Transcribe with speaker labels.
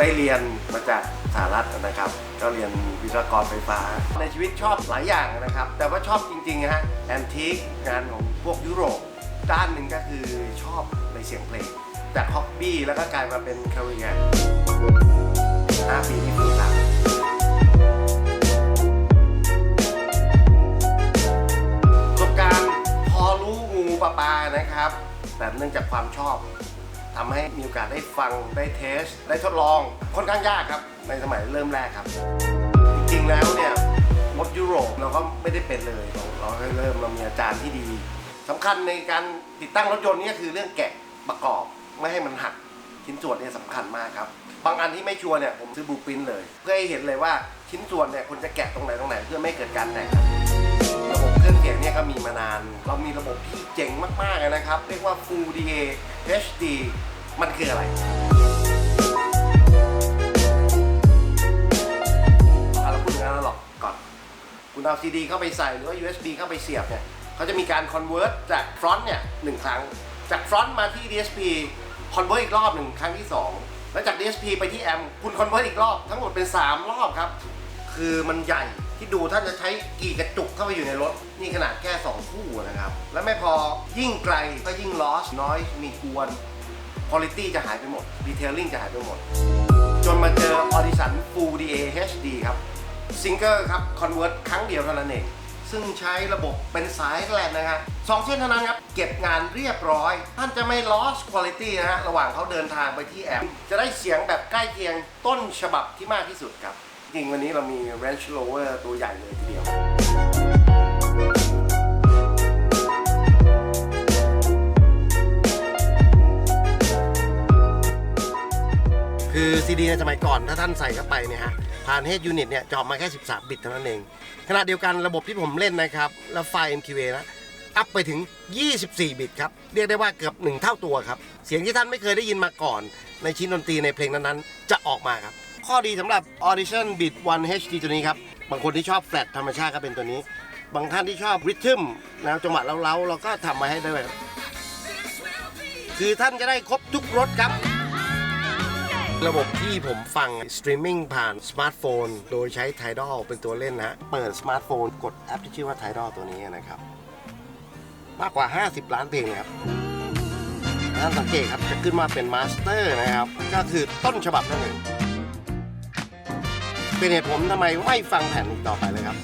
Speaker 1: ได้เรียนมาจากสหรัฐนะครับก็เรียนวิศวกรไฟฟ้าในชีวิตชอบหลายอย่างนะครับแต่ว่าชอบจริงๆฮะแอนทิคงานของพวกยุโรปด้านหนึ่งก็คือชอบในเสียงเพลงจากฮ็อบบี้แล้วก็กลายมาเป็นแคริเอร์5 ปีที่ฝึกหัดประสบการณ์พอรู้งูปลานะครับแต่เนื่องจากความชอบทำให้มีโอกาสได้ฟังได้เทสได้ทดลองค่อนข้างยากครับในสมัยเริ่มแรกครับจริงๆแล้วเนี่ยมดยุโรปเราก็ไม่ได้เป็นเลยเราเริ่มเรามีอาจารย์ที่ดีสำคัญในการติดตั้งรถยนต์นี่คือเรื่องแกะประกอบไม่ให้มันหักชิ้นส่วนเนี่ยสำคัญมากครับบางอันที่ไม่ชัวร์เนี่ยผมซื้อบูปินเลยเพื่อให้เห็นเลยว่าชิ้นส่วนเนี่ยควรจะแกะตรงไหนเพื่อไม่เกิดการแตกระบบเครื่องเสียงเนี่ยก็มีมานานเรามีระบบที่เจ๋งมากๆนะครับเรียกว่า Full DA HD มันคืออะไรเราพูดถึงนั้นหรอกก่อนคุณเอา CD เข้าไปใส่หรือว่า USB เข้าไปเสียบเนี่ยเขาจะมีการ convert จาก front เนี่ย1 ครั้งจาก front มาที่ DSP convert อีกรอบหนึ่งครั้งที่2แล้วจาก DSP ไปที่แอมป์คุณ convert อีกรอบทั้งหมดเป็น3 รอบครับคือมันใหญ่ที่ดูท่านจะใช้กี่กระจุกเข้าไปอยู่ในรถนี่ขนาดแค่2 คู่นะครับแล้วไม่พอยิ่งไกลก็ยิ่ง loss noise มีกวน quality จะหายไปหมด detailing จะหายไปหมดจนมาเจอ Audition Full DA HD ครับซิงเกิลครับ convert ครั้งเดียวเท่านั้นเองซึ่งใช้ระบบเป็นสายแลนนะฮะ2 เส้นเท่านั้นครับเก็บงานเรียบร้อยท่านจะไม่ loss quality นะฮะระหว่างเขาเดินทางไปที่แอมป์จะได้เสียงแบบใกล้เคียงต้นฉบับที่มากที่สุดครับจริงวันนี้เรามี Range Rover ตัวใหญ่เลยทีเดียวคือ CD ในสมัยก่อนถ้าท่านใส่เข้าไปเนี่ยฮะผ่าน Head Unit เนี่ยจะออกมาแค่13 บิตเท่านั้นเองขณะเดียวกันระบบที่ผมเล่นนะครับแล้วไฟล์ MQA นะอัพไปถึง24 บิตครับเรียกได้ว่าเกือบ1 เท่าตัวครับเสียงที่ท่านไม่เคยได้ยินมาก่อนในชิ้นดนตรีในเพลงนั้นๆจะออกมาครับข้อดีสำหรับ Audition Bit 1 HD ตัวนี้ครับบางคนที่ชอบแฟลตธรรมชาติก็เป็นตัวนี้บางท่านที่ชอบริทึมนะจังหวะเล้าๆเราก็ทำมาให้ด้วยคือท่านจะได้ครบทุกรสครับระบบที่ผมฟังสตรีมมิ่งผ่านสมาร์ทโฟนโดยใช้ Tidal เป็นตัวเล่นนะฮะเปิดสมาร์ทโฟนกดแอปที่ชื่อว่า Tidal ตัวนี้นะครับมากกว่า50 ล้านเพลงเลยครับท่านสังเกตครับจะขึ้นมาเป็นมาสเตอร์นะครับก็คือต้นฉบับนั่นเองเป็นเหตุผลทำไมไม่ฟังแผ่นอีกต่อไปเลยครับ